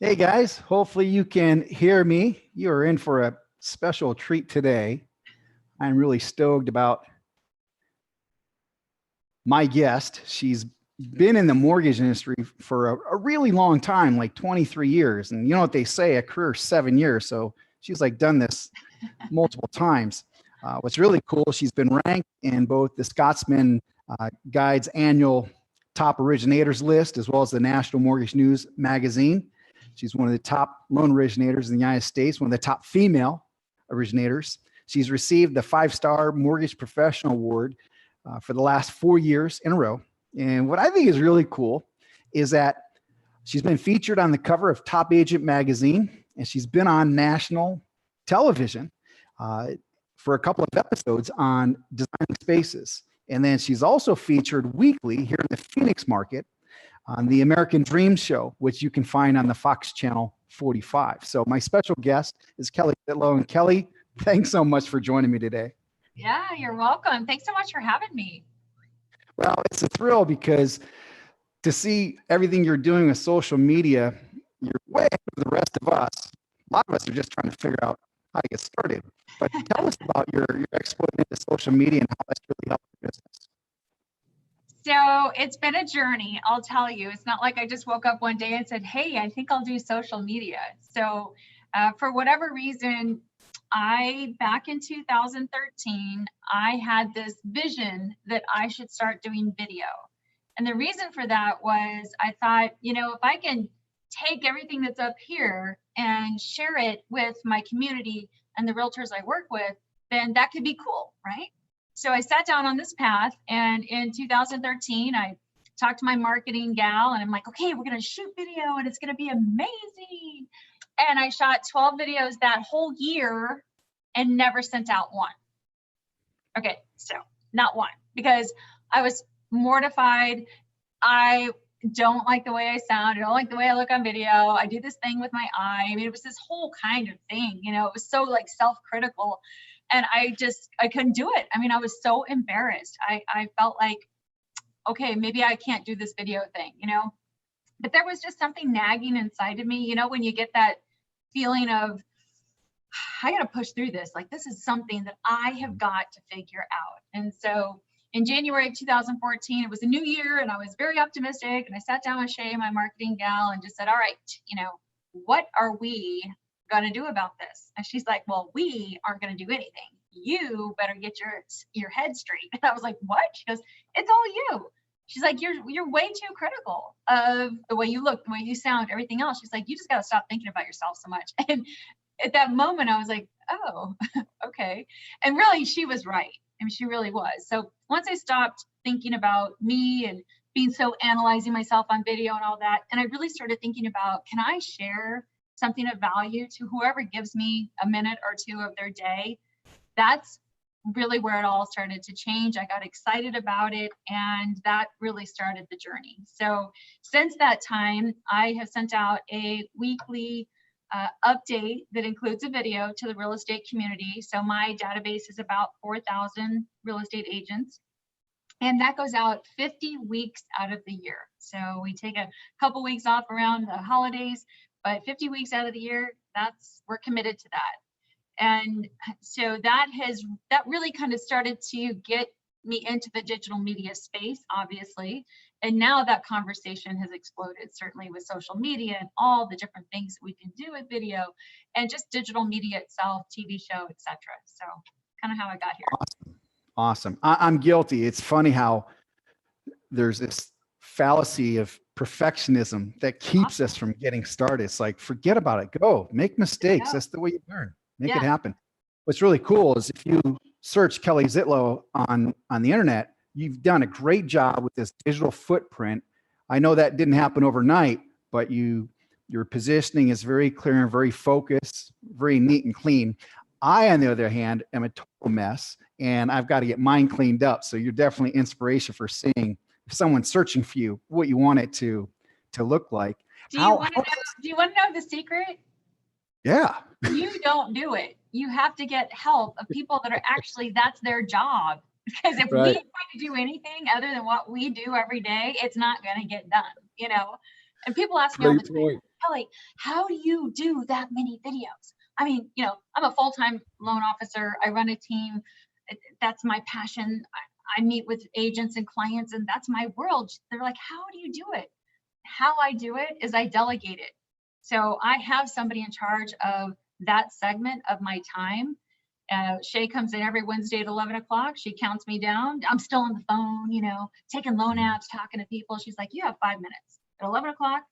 Hey guys, hopefully you can hear me. You are in for a special treat today. I'm really stoked about my guest. She's been in the mortgage industry for a really long time, like 23 years. And you know what they say, a career 7 years. So she's like done this multiple times. What's really cool, she's been ranked in both the Scotsman Guide's annual top originators list, as well as the National Mortgage News magazine. She's one of the top loan originators in the United States, one of the top female originators. She's received the 5-star Mortgage Professional Award for the last 4 years in a row. And what I think is really cool is that she's been featured on the cover of Top Agent magazine, and she's been on national television for a couple of episodes on designing spaces. And then she's also featured weekly here in the Phoenix market on the American Dream Show, which you can find on the Fox Channel 45. So my special guest is Kelly Bitlow. And Kelly, thanks so much for joining me today. Yeah, you're welcome. Thanks so much for having me. Well, it's a thrill because to see everything you're doing with social media, you're way ahead of the rest of us. A lot of us are just trying to figure out how to get started. But tell us about your exploit into social media and how that's really helped your business. So it's been a journey, I'll tell you. It's not like I just woke up one day and said, hey, I think I'll do social media. So for whatever reason, back in 2013, I had this vision that I should start doing video. And the reason for that was I thought, if I can take everything that's up here and share it with my community and the realtors I work with, then that could be cool, right? So I sat down on this path, and in 2013, I talked to my marketing gal, and I'm like, okay, we're going to shoot video and it's going to be amazing. And I shot 12 videos that whole year and never sent out one. Okay, so not one, because I was mortified. I don't like the way I sound. I don't like the way I look on video. I do this thing with my eye. I mean, it was this whole kind of thing, it was so like self-critical. And I couldn't do it. I mean, I was so embarrassed. I felt like, okay, maybe I can't do this video thing, but there was just something nagging inside of me, when you get that feeling of, I got to push through this. Like, this is something that I have got to figure out. And so in January of 2014, it was a new year and I was very optimistic. And I sat down with Shay, my marketing gal, and just said, all right, what are we going to do about this? And she's like, well, we aren't going to do anything. You better get your head straight. And I was like, what? She goes, it's all you. She's like, you're way too critical of the way you look, the way you sound, everything else. She's like, you just got to stop thinking about yourself so much. And at that moment, I was like, oh, okay. And really, she was right. I mean, she really was. So once I stopped thinking about me and being so analyzing myself on video and all that, and I really started thinking about, can I share something of value to whoever gives me a minute or two of their day? That's really where it all started to change. I got excited about it, and that really started the journey. So since that time, I have sent out a weekly update that includes a video to the real estate community. So my database is about 4,000 real estate agents, and that goes out 50 weeks out of the year. So we take a couple weeks off around the holidays, but 50 weeks out of the year, we're committed to that. And so that really kind of started to get me into the digital media space, obviously. And now that conversation has exploded, certainly with social media and all the different things we can do with video and just digital media itself, TV show, etc. So kind of how I got here. Awesome. I'm guilty. It's funny how there's this fallacy of perfectionism that keeps us from getting started. It's like, forget about it. Go make mistakes. That's the way you learn. Make it happen. What's really cool is if you search Kelly Zitlow on the internet, you've done a great job with this digital footprint. I know that didn't happen overnight, but your positioning is very clear and very focused, very neat and clean. I, on the other hand, am a total mess, and I've got to get mine cleaned up. So you're definitely inspiration for seeing if someone's searching for you, what you want it to look like. Do you want to know the secret? Yeah. You don't do it. You have to get help of people that are actually, that's their job. Because if we try to do anything other than what we do every day, it's not going to get done, And people ask me all the time, Kelly, how do you do that many videos? I mean, you know, I'm a full-time loan officer. I run a team. That's my passion. I meet with agents and clients, and that's my world. They're like, how do you do it? How I do it is I delegate it. So I have somebody in charge of that segment of my time. Shay comes in every Wednesday at 11 o'clock. She counts me down. I'm still on the phone, you know, taking loan apps, talking to people. She's like, you have 5 minutes. At 11 o'clock,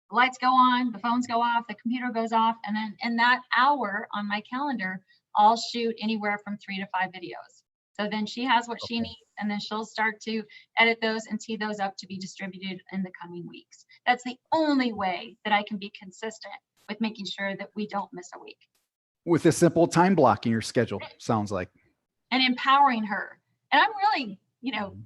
the lights go on, the phones go off, the computer goes off. And then in that hour on my calendar, I'll shoot anywhere from 3 to 5 videos. So then she has what she needs, and then she'll start to edit those and tee those up to be distributed in the coming weeks. That's the only way that I can be consistent with making sure that we don't miss a week. With a simple time block in your schedule, sounds like. And empowering her. And I'm really, you know,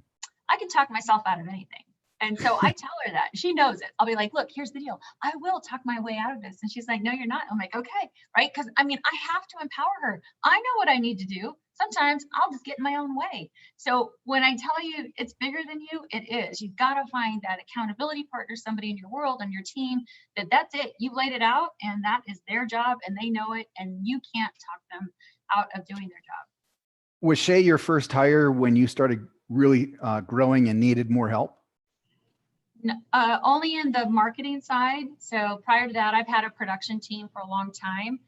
I can talk myself out of anything. And so I tell her that. She knows it. I'll be like, look, here's the deal. I will talk my way out of this. And she's like, no, you're not. I'm like, okay, right? Because I mean, I have to empower her. I know what I need to do. Sometimes I'll just get in my own way. So when I tell you it's bigger than you, it is. You've got to find that accountability partner, somebody in your world, on your team, that's it. You've laid it out, and that is their job, and they know it, and you can't talk them out of doing their job. Was Shay your first hire when you started really growing and needed more help? Only in the marketing side. So prior to that, I've had a production team for a long time.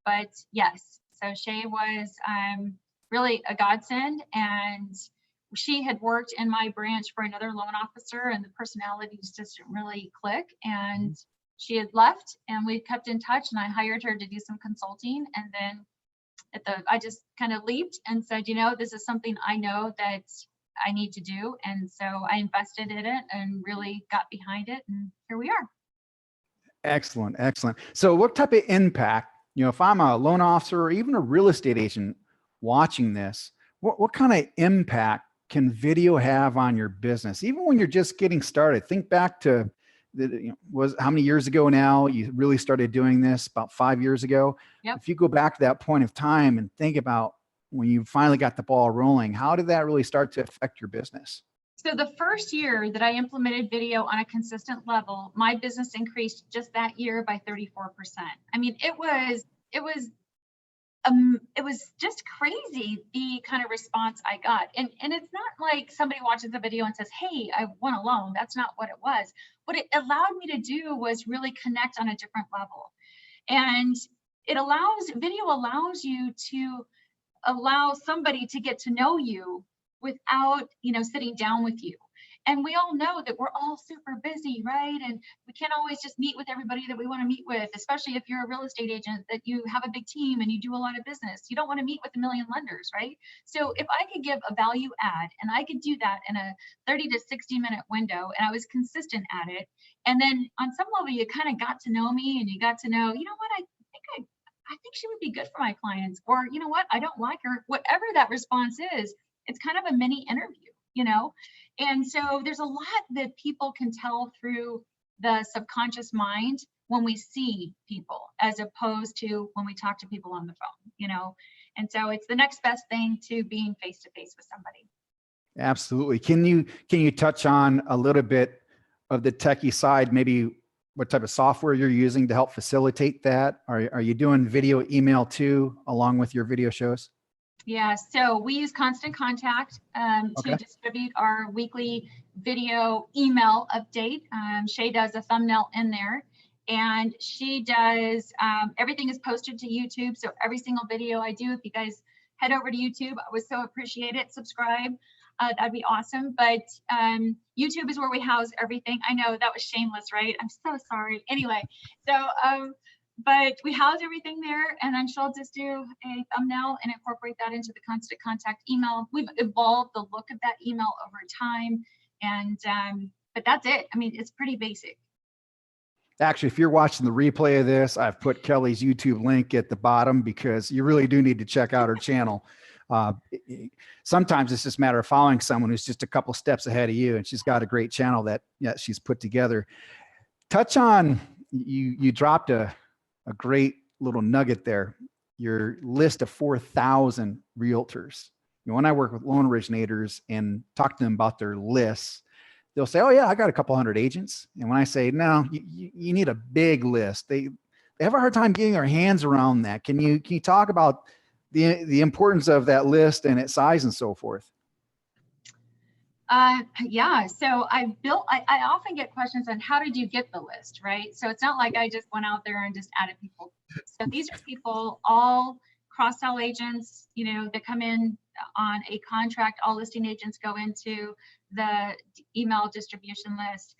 But yes, so Shay was really a godsend, and she had worked in my branch for another loan officer, and the personalities just didn't really click. And she had left, and we kept in touch, and I hired her to do some consulting. And then I just kind of leaped and said, you know, this is something I know that I need to do. And so I invested in it and really got behind it. And here we are. Excellent. Excellent. So what type of impact, you know, if I'm a loan officer or even a real estate agent watching this, what kind of impact can video have on your business? Even when you're just getting started, think back to how many years ago now you really started doing this? About 5 years ago. Yep. If you go back to that point of time and think about when you finally got the ball rolling, how did that really start to affect your business? So the first year that I implemented video on a consistent level, my business increased just that year by 34%. I mean, it was just crazy, the kind of response I got. And it's not like somebody watches the video and says, hey, I want a loan. That's not what it was. What it allowed me to do was really connect on a different level. And video allows you to allow somebody to get to know you without, you know, sitting down with you. And we all know that we're all super busy, right? And we can't always just meet with everybody that we want to meet with, especially if you're a real estate agent, that you have a big team and you do a lot of business. You don't want to meet with a million lenders, right? So if I could give a value add, and I could do that in a 30 to 60 minute window, and I was consistent at it, and then on some level you kind of got to know me, and you got to know, you know what, I think she would be good for my clients, or you know what, I don't like her, whatever that response is. It's kind of a mini interview, you know? And so there's a lot that people can tell through the subconscious mind when we see people, as opposed to when we talk to people on the phone, you know? And so it's the next best thing to being face to face with somebody. Absolutely. Can you touch on a little bit of the techie side, maybe what type of software you're using to help facilitate that? Are you doing video email too, along with your video shows? Yeah, so we use Constant Contact to distribute our weekly video email update. Shay does a thumbnail in there, and she does, everything is posted to YouTube. So every single video I do, if you guys head over to YouTube, I would so appreciate it. Subscribe, that'd be awesome. But YouTube is where we house everything. I know that was shameless, right? I'm so sorry. Anyway, so but we house everything there, and then she'll just do a thumbnail and incorporate that into the Constant Contact email. We've evolved the look of that email over time, and but that's it. I mean, it's pretty basic. Actually, if you're watching the replay of this, I've put Kelly's YouTube link at the bottom because you really do need to check out her channel. Sometimes it's just a matter of following someone who's just a couple steps ahead of you, and she's got a great channel that she's put together. Touch on, you dropped a great little nugget there, your list of 4,000 realtors. You know, when I work with loan originators and talk to them about their lists, they'll say, oh yeah, I got a couple hundred agents. And when I say, no, you need a big list, they have a hard time getting their hands around that. Can you talk about the importance of that list and its size and so forth? Yeah, so I often get questions on how did you get the list, right? So it's not like I just went out there and just added people. So these are people, all cross-sell agents, that come in on a contract. All listing agents go into the email distribution list.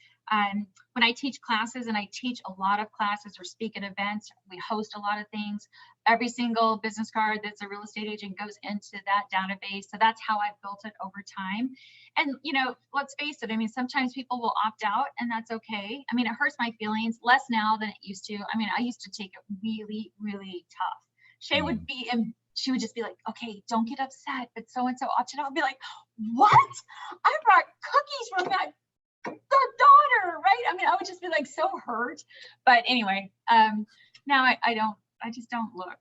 When I teach classes, and I teach a lot of classes or speak at events, we host a lot of things. Every single business card that's a real estate agent goes into that database. So that's how I've built it over time. And, let's face it, I mean, sometimes people will opt out, and that's okay. I mean, it hurts my feelings less now than it used to. I mean, I used to take it really, really tough. She would just be like, okay, don't get upset, but so-and-so opted out. I'd be like, what? I brought cookies from their daughter, right? I mean, I would just be like so hurt. But anyway, now I just don't look.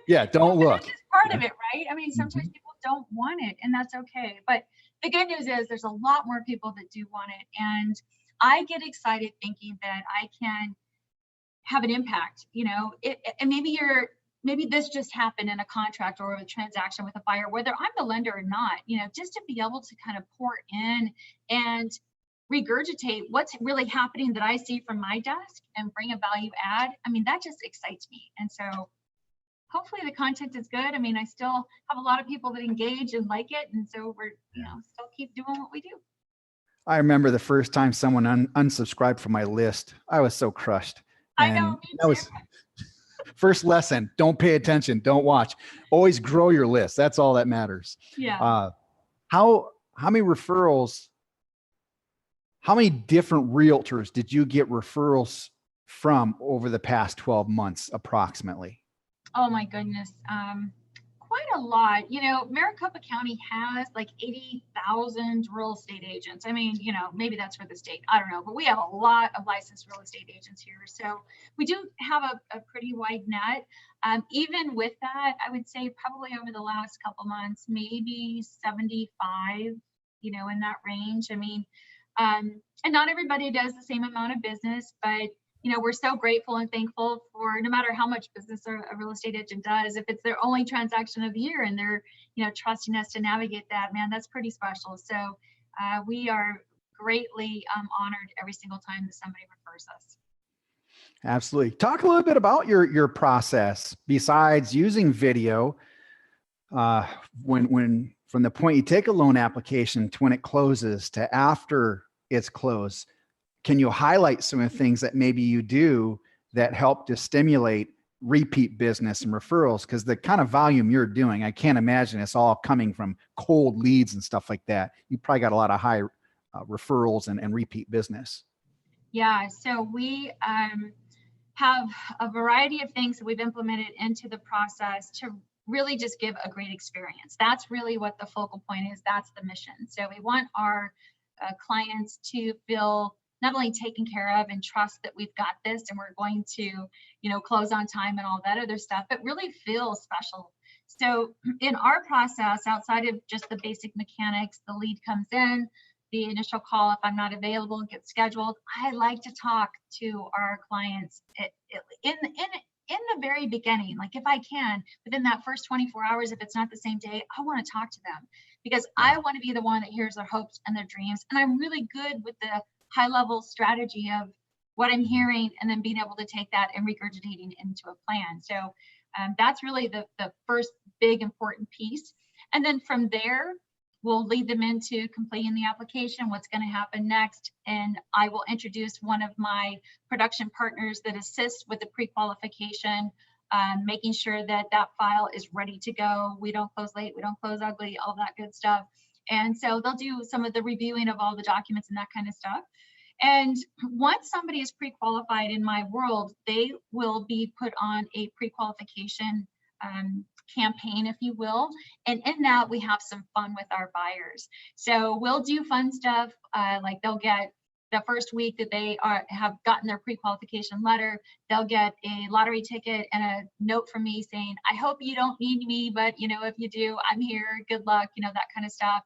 Yeah, don't look. That's just part of it, right? I mean, sometimes people don't want it, and that's okay. But the good news is there's a lot more people that do want it. And I get excited thinking that I can have an impact, and maybe this just happened in a contract or a transaction with a buyer, whether I'm the lender or not, just to be able to kind of pour in and regurgitate what's really happening that I see from my desk and bring a value add. I mean, that just excites me. And so hopefully the content is good. I mean, I still have a lot of people that engage and like it. And so we're, still keep doing what we do. I remember the first time someone unsubscribed from my list. I was so crushed. I know. That was first lesson. Don't pay attention. Don't watch. Always grow your list. That's all that matters. Yeah. How many referrals, how many different realtors did you get referrals from over the past 12 months approximately? Oh my goodness. Quite a lot. Maricopa County has like 80,000 real estate agents. I mean, maybe that's for the state. I don't know, but we have a lot of licensed real estate agents here. So we do have a pretty wide net. Even with that, I would say probably over the last couple months, maybe 75, in that range. I mean, and not everybody does the same amount of business, but we're so grateful and thankful for no matter how much business a real estate agent does, if it's their only transaction of the year and they're, trusting us to navigate that, man, that's pretty special. So we are greatly honored every single time that somebody refers us. Absolutely. Talk a little bit about your process besides using video. When from the point you take a loan application to when it closes to after it's closed, can you highlight some of the things that maybe you do that help to stimulate repeat business and referrals? Because the kind of volume you're doing, I can't imagine it's all coming from cold leads and stuff like that. You probably got a lot of high referrals and repeat business. Yeah, so we have a variety of things that we've implemented into the process to really just give a great experience. That's really what the focal point is. That's the mission. So we want our clients to feel not only taken care of and trust that we've got this and we're going to, close on time and all that other stuff, but really feel special. So in our process, outside of just the basic mechanics, the lead comes in, the initial call, if I'm not available, gets scheduled. I like to talk to our clients in the very beginning, like if I can, within that first 24 hours, if it's not the same day, I want to talk to them because I want to be the one that hears their hopes and their dreams. And I'm really good with the high level strategy of what I'm hearing and then being able to take that and regurgitating into a plan. So that's really the first big important piece. And then from there, we'll lead them into completing the application, what's going to happen next. And I will introduce one of my production partners that assists with the pre-qualification, making sure that that file is ready to go. We don't close late, we don't close ugly, all that good stuff. And so they'll do some of the reviewing of all the documents and that kind of stuff. And once somebody is pre-qualified in my world, they will be put on a pre-qualification campaign, if you will. And in that, we have some fun with our buyers. So we'll do fun stuff, like they'll get the first week that they have gotten their pre-qualification letter, they'll get a lottery ticket and a note from me saying, I hope you don't need me, but if you do, I'm here, good luck, that kind of stuff.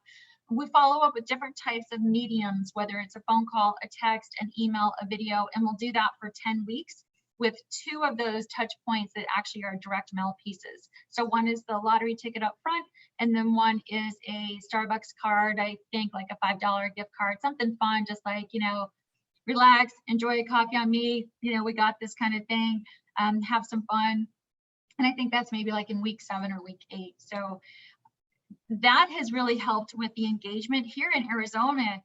we follow up with different types of mediums, whether it's a phone call, a text, an email, a video, and we'll do that for 10 weeks with 2 of those touch points that actually are direct mail pieces. So one is the lottery ticket up front, and then one is a Starbucks card, I think like a $5 gift card, something fun, just like, you know, relax, enjoy a coffee on me, you know, we got this kind of thing, have some fun. And I think that's maybe like in week 7 or week 8. So that has really helped with the engagement here in Arizona.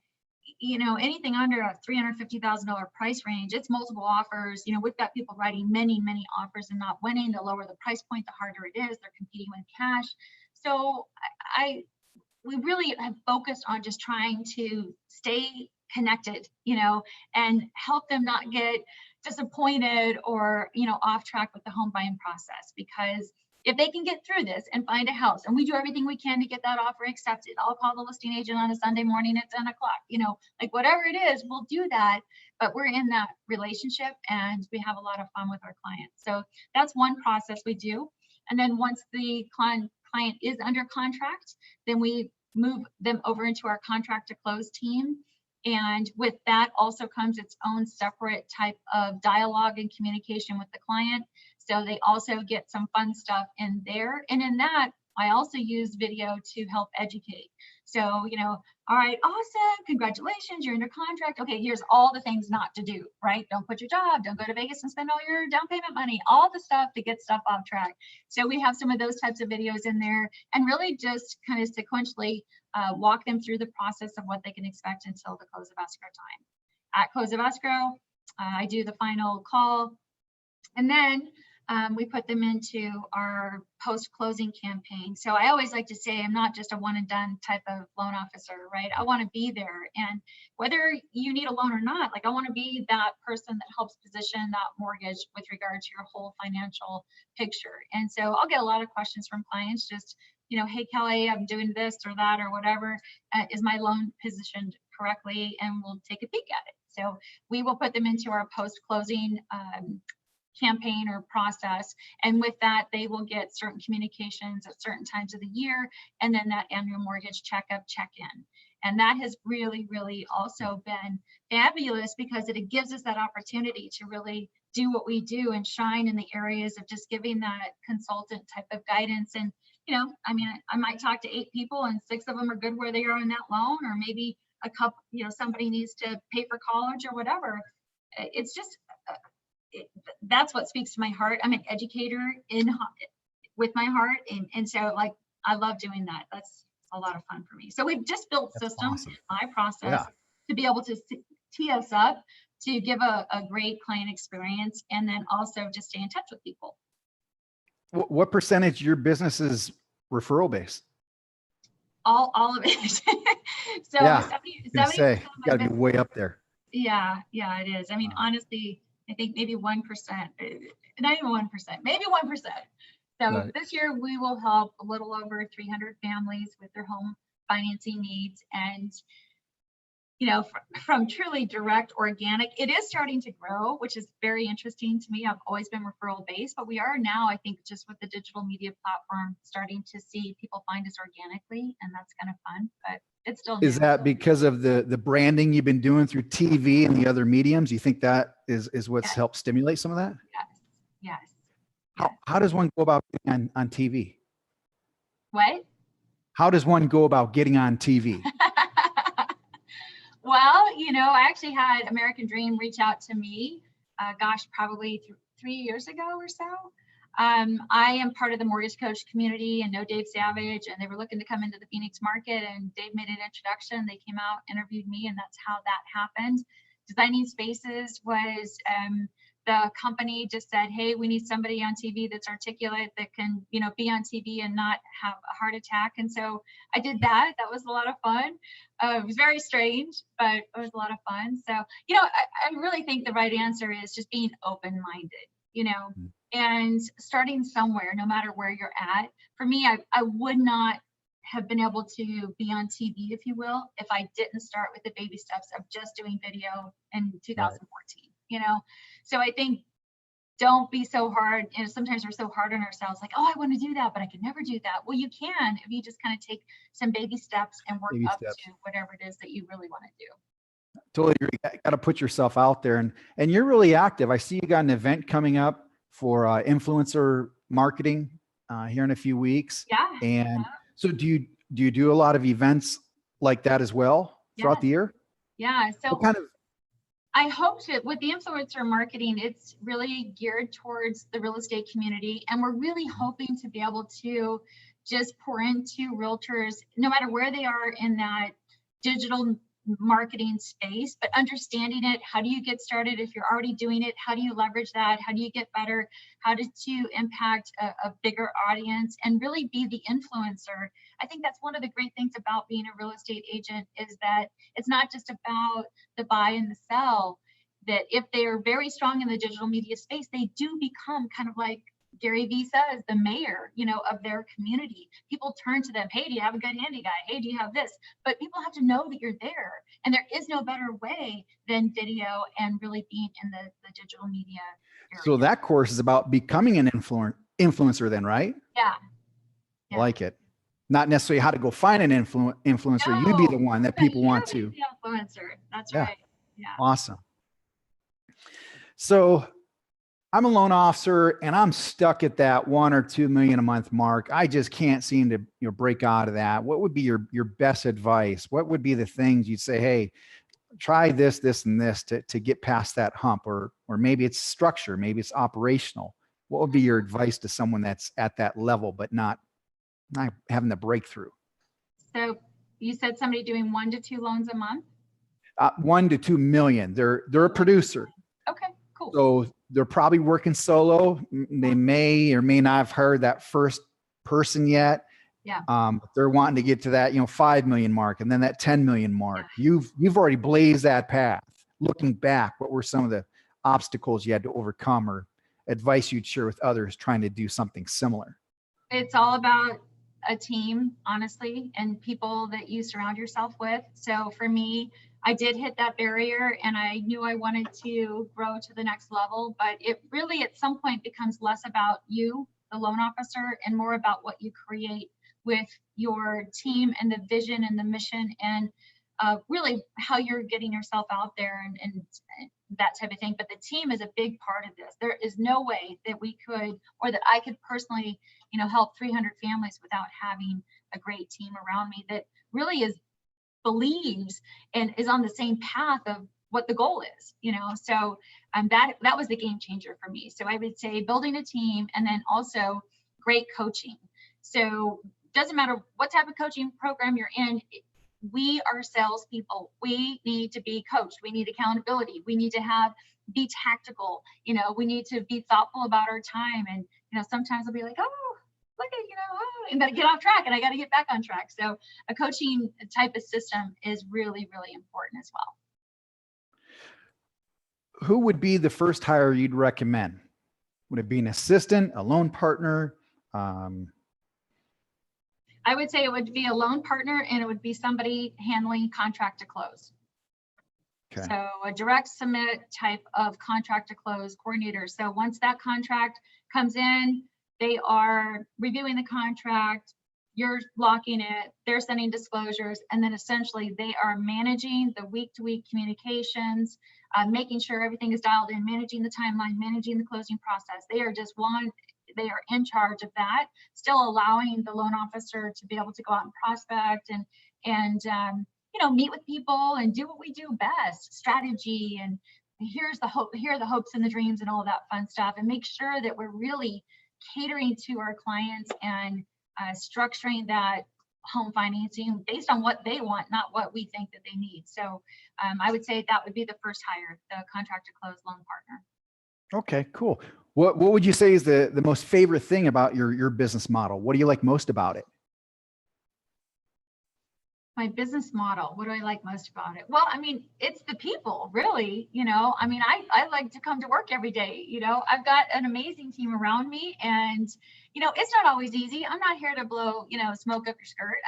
You know, anything under a $350,000 price range, it's multiple offers. You know, we've got people writing many, many offers and not winning. The lower the price point, the harder it is. They're competing with cash. So we really have focused on just trying to stay connected, you know, and help them not get disappointed or, you know, off track with the home buying process. Because if they can get through this and find a house, and we do everything we can to get that offer accepted, I'll call the listing agent on a Sunday morning at 10 o'clock, you know, like whatever it is, we'll do that. But we're in that relationship and we have a lot of fun with our clients. So that's one process we do. And then once the client is under contract, then we move them over into our contract to close team. And with that also comes its own separate type of dialogue and communication with the client. So they also get some fun stuff in there. And in that, I also use video to help educate. So, you know, all right, awesome, congratulations, you're under contract. Okay, here's all the things not to do, right? Don't quit your job, don't go to Vegas and spend all your down payment money, all the stuff to get stuff off track. So we have some of those types of videos in there and really just kind of sequentially walk them through the process of what they can expect until the close of escrow time. At close of escrow, I do the final call, and then we put them into our post-closing campaign. So I always like to say I'm not just a one and done type of loan officer, right? I want to be there. And whether you need a loan or not, like I want to be that person that helps position that mortgage with regard to your whole financial picture. And so I'll get a lot of questions from clients just, you know, hey, Kelly, I'm doing this or that or whatever. Is my loan positioned correctly? And we'll take a peek at it. So we will put them into our post-closing campaign or process. And with that, they will get certain communications at certain times of the year, and then that annual mortgage checkup, check-in. And that has really, really also been fabulous because it gives us that opportunity to really do what we do and shine in the areas of just giving that consultant type of guidance. And, you know, I mean, I might talk to 8 people and 6 of them are good where they are in that loan, or maybe a couple, you know, somebody needs to pay for college or whatever. It's just, that's what speaks to my heart. I'm an educator with my heart. And so like, I love doing that. That's a lot of fun for me. So we've just built systems, awesome. My process to be able to tee us up to give a great client experience, and then also just stay in touch with people. What percentage of your business is referral based? All of it. So yeah, 70% gotta be way up there. Yeah, it is. I mean, honestly, I think maybe 1%, not even 1%, maybe 1%. So This year we will help a little over 300 families with their home financing needs. And, you know, from truly direct organic, it is starting to grow, which is very interesting to me. I've always been referral based, but we are now, I think, just with the digital media platform, starting to see people find us organically, and that's kind of fun, but it's still new. Is that because of the branding you've been doing through TV and the other mediums? You think that is what's helped stimulate some of that? Yes. How does one go about getting on TV? What? How does one go about getting on TV? Well, you know, I actually had American Dream reach out to me, probably 3 years ago or so. I am part of the mortgage coach community and know Dave Savage, and they were looking to come into the Phoenix market, and Dave made an introduction. They came out, interviewed me, and that's how that happened. Designing Spaces was the company just said, hey, we need somebody on TV that's articulate, that can, you know, be on TV and not have a heart attack. And so I did that. That was a lot of fun. It was very strange, but it was a lot of fun. So, you know, I really think the right answer is just being open-minded, you know, and starting somewhere, no matter where you're at. For me, I would not have been able to be on TV, if you will, if I didn't start with the baby steps of just doing video in 2014, you know? So I think don't be so hard. You know, sometimes we're so hard on ourselves, like, oh, I want to do that, but I could never do that. Well, you can if you just kind of take some baby steps and work Baby up steps. to whatever it is that you really want to do. Totally agree. Got to put yourself out there, and you're really active. I see you got an event coming up for influencer marketing here in a few weeks. Yeah. And so do you do a lot of events like that as well throughout the year? Yeah. So what kind of I hope to, with the influencer marketing, it's really geared towards the real estate community. And we're really hoping to be able to just pour into realtors, no matter where they are in that digital marketing space, but understanding it. How do you get started if you're already doing it? How do you leverage that? How do you get better? How to impact a bigger audience and really be the influencer? I think that's one of the great things about being a real estate agent is that it's not just about the buy and the sell, that if they are very strong in the digital media space, they do become kind of like Gary Vee says, the mayor, of their community. People turn to them. Hey, do you have a good handy guy? Hey, do you have this? But people have to know that you're there. And there is no better way than video and really being in the digital media area. So that course is about becoming an influencer then, right? Yeah. I like it. Not necessarily how to go find an influencer. No, You be the one that people want you to. be the influencer. That's right. Yeah. Awesome. So I'm a loan officer and I'm stuck at that 1 or 2 million a month mark. I just can't seem to break out of that. What would be your best advice? What would be the things you'd say, hey, try this, this, and this to get past that hump? Or maybe it's structure, maybe it's operational. What would be your advice to someone that's at that level, but not having the breakthrough? So you said somebody doing 1 to 2 loans a month? 1 to 2 million. They're a producer. Okay, cool. So they're probably working solo. They may or may not have heard that first person yet. Yeah. They're wanting to get to that, 5 million mark and then that 10 million mark. Yeah. You've already blazed that path. Looking back, what were some of the obstacles you had to overcome or advice you'd share with others trying to do something similar? It's all about a team, honestly, and people that you surround yourself with. So for me, I did hit that barrier and I knew I wanted to grow to the next level, but it really at some point becomes less about you, the loan officer, and more about what you create with your team and the vision and the mission and really how you're getting yourself out there and that type of thing. But the team is a big part of this. There is no way that we could, or that I could personally, help 300 families without having a great team around me that really believes and is on the same path of what the goal is, so that was the game changer for me. So I would say building a team and then also great coaching. So doesn't matter what type of coaching program you're in, we are salespeople. We need to be coached. We need accountability. We need to be tactical. We need to be thoughtful about our time. And, sometimes I'll be like, oh, look at, and then get off track and I got to get back on track. So a coaching type of system is really, really important as well. Who would be the first hire you'd recommend? Would it be an assistant, a loan partner? I would say it would be a loan partner and it would be somebody handling contract to close. Okay. So a direct submit type of contract to close coordinator. So once that contract comes in, they are reviewing the contract, you're locking it, they're sending disclosures, and then essentially they are managing the week-to-week communications, making sure everything is dialed in, managing the timeline, managing the closing process. They are in charge of that, still allowing the loan officer to be able to go out and prospect and meet with people and do what we do best, strategy, and here are the hopes and the dreams and all of that fun stuff, and make sure that we're really catering to our clients and structuring that home financing based on what they want, not what we think that they need. So I would say that would be the first hire, the contract to close loan partner. Okay, cool. What would you say is the most favorite thing about your business model? What do you like most about it? My business model, what do I like most about it? Well, it's the people, really. I like to come to work every day. I've got an amazing team around me, and it's not always easy. I'm not here to blow smoke up your skirt.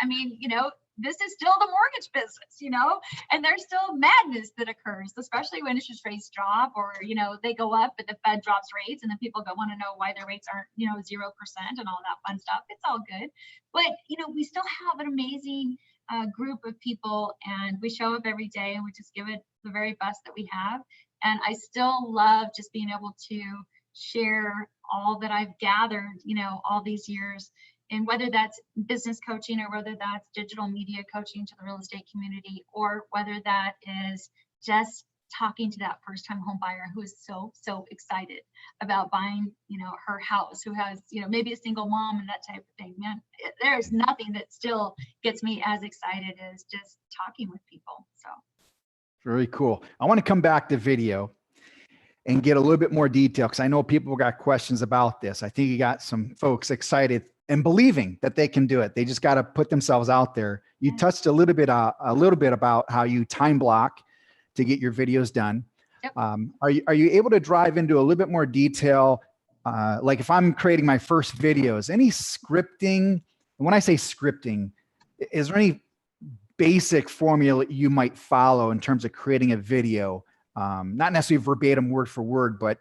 this is still the mortgage business, you know, and there's still madness that occurs, especially when interest rates drop, or, you know, they go up, but the Fed drops rates, and then people want to know why their rates aren't, you know, 0% and all that fun stuff. It's all good. But, you know, we still have an amazing group of people, and we show up every day and we just give it the very best that we have. And I still love just being able to share all that I've gathered, you know, all these years. And whether that's business coaching, or whether that's digital media coaching to the real estate community, or whether that is just talking to that first-time home buyer who is so excited about buying, you know, her house, who has, you know, maybe a single mom and that type of thing. Man, there's nothing that still gets me as excited as just talking with people. So very cool. I want to come back to video and get a little bit more detail, because I know people got questions about this. I think you got some folks excited and believing that they can do it. They just got to put themselves out there. You touched a little bit about how you time block to get your videos done. Yep. Are you able to drive into a little bit more detail? Like if I'm creating my first videos, any scripting? And when I say scripting, is there any basic formula you might follow in terms of creating a video? Not necessarily verbatim word for word, but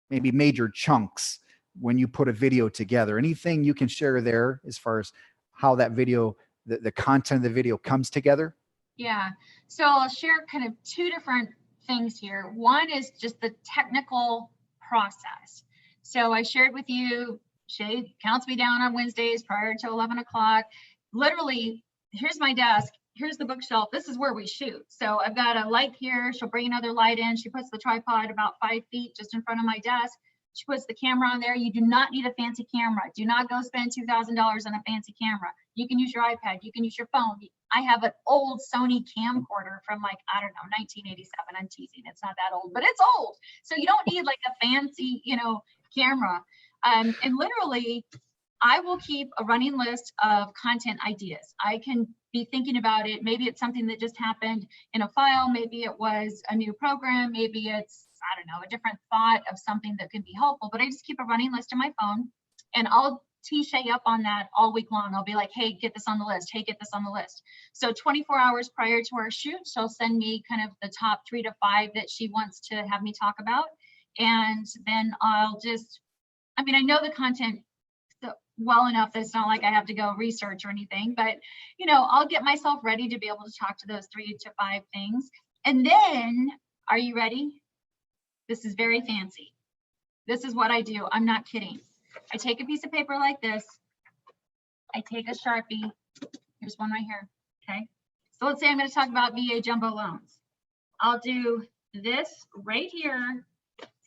maybe major chunks when you put a video together. Anything you can share there as far as how that video, the content of the video comes together? Yeah, so I'll share kind of two different things here. One is just the technical process. So I shared with you, Shay counts me down on Wednesdays prior to 11 o'clock. Literally, here's my desk, here's the bookshelf, this is where we shoot. So I've got a light here, she'll bring another light in, she puts the tripod about 5 feet just in front of my desk. She puts the camera on there. You do not need a fancy camera. Do not go spend $2,000 on a fancy camera. You can use your iPad. You can use your phone. I have an old Sony camcorder from, like, I don't know, 1987. I'm teasing. It's not that old, but it's old. So you don't need like a fancy, you know, camera. And literally, I will keep a running list of content ideas. I can be thinking about it. Maybe it's something that just happened in a file. Maybe it was a new program. Maybe it's, I don't know, a different thought of something that could be helpful. But I just keep a running list on my phone, and I'll tee Shay up on that all week long. I'll be like, hey, get this on the list. Hey, get this on the list. So 24 hours prior to our shoot, she'll send me kind of the top 3 to 5 that she wants to have me talk about. And then I'll just, I mean, I know the content well enough that it's not like I have to go research or anything, but, you know, I'll get myself ready to be able to talk to those 3 to 5 things. And then, are you ready? This is very fancy. This is what I do. I'm not kidding. I take a piece of paper like this. I take a Sharpie. Here's one right here. Okay. So let's say I'm going to talk about VA jumbo loans. I'll do this right here.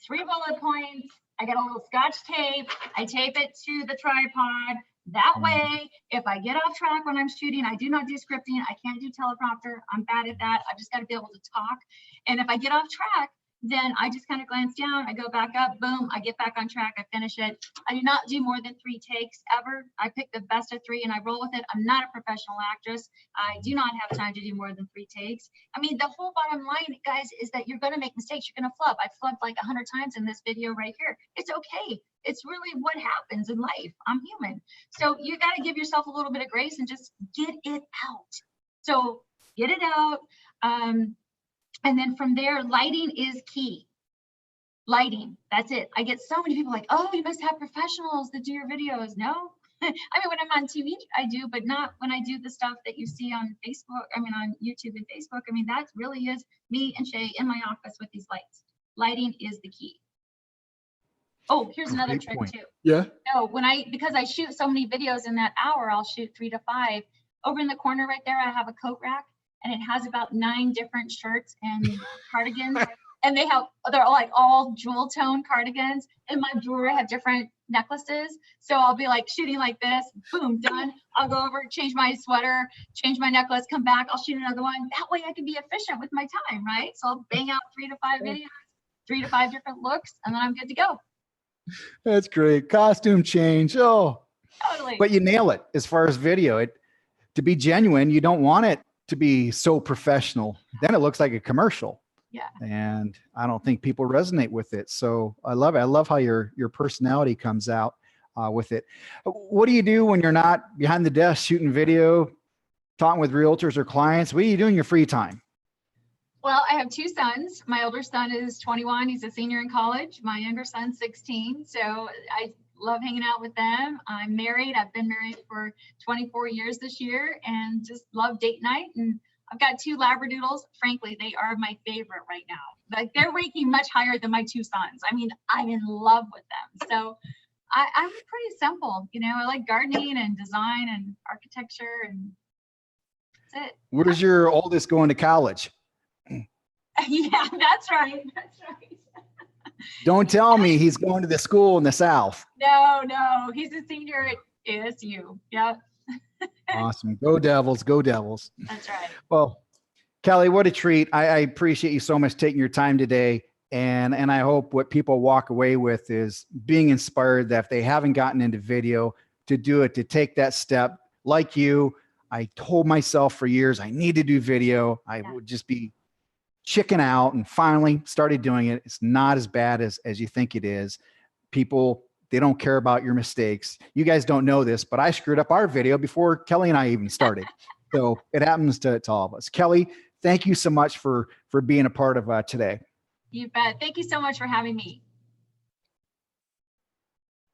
3 bullet points. I get a little Scotch tape. I tape it to the tripod. That way, if I get off track when I'm shooting, I do not do scripting. I can't do teleprompter. I'm bad at that. I've just got to be able to talk. And if I get off track, then I just kind of glance down, I go back up, boom, I get back on track, I finish it. I do not do more than 3 takes ever. I pick the best of 3 and I roll with it. I'm not a professional actress. I do not have time to do more than 3 takes. I mean, the whole bottom line, guys, is that you're going to make mistakes. You're going to flub. I flubbed like 100 times in this video right here. It's okay. It's really what happens in life. I'm human. So you got to give yourself a little bit of grace and just get it out. So get it out. And then from there, lighting is key. Lighting, that's it. I get so many people like, oh, you must have professionals that do your videos. No, I mean, when I'm on TV, I do, but not when I do the stuff that you see on Facebook, I mean, on YouTube and Facebook. I mean, that really is me and Shay in my office with these lights. Lighting is the key. Oh, here's another trick too. Yeah. So because I shoot so many videos in that hour, I'll shoot 3 to 5. Over in the corner right there, I have a coat rack. And it has about 9 different shirts and cardigans, and they're like all jewel tone cardigans. In my drawer, I have different necklaces. So I'll be like shooting like this, boom, done. I'll go over, change my sweater, change my necklace, come back, I'll shoot another one. That way I can be efficient with my time, right? So I'll bang out 3 to 5 videos, 3 to 5 different looks, and then I'm good to go. That's great. Costume change. Oh, totally. But you nail it as far as video. To be genuine, you don't want it to be so professional. Then it looks like a commercial. Yeah. And I don't think people resonate with it. So I love it. I love how your personality comes out with it. What do you do when you're not behind the desk shooting video? talking with realtors or clients? What do you do in your free time? Well, I have two sons. My older son is 21. He's a senior in college. My younger son's 16. So I love hanging out with them. I'm married. I've been married for 24 years this year and just love date night. And I've got two Labradoodles. Frankly, they are my favorite right now. Like they're ranking much higher than my two sons. I mean, I'm in love with them. So I'm pretty simple. You know, I like gardening and design and architecture, and that's it. Where's your oldest going to college? Yeah, that's right. That's right. Don't tell me he's going to the school in the South. No, he's a senior at ASU. Yeah, Awesome. Go Devils. Go Devils. that's right. Well, Kelly, what a treat. I appreciate you so much taking your time today. And I hope what people walk away with is being inspired that if they haven't gotten into video, to do it, to take that step. Like you, I told myself for years I need to do video. I would just be chicken out, and finally started doing it. It's not as bad as you think it is. People, they don't care about your mistakes. You guys don't know this, but I screwed up our video before Kelly and I even started. So it happens to all of us. Kelly, thank you so much for being a part of today. You bet. Thank you so much for having me.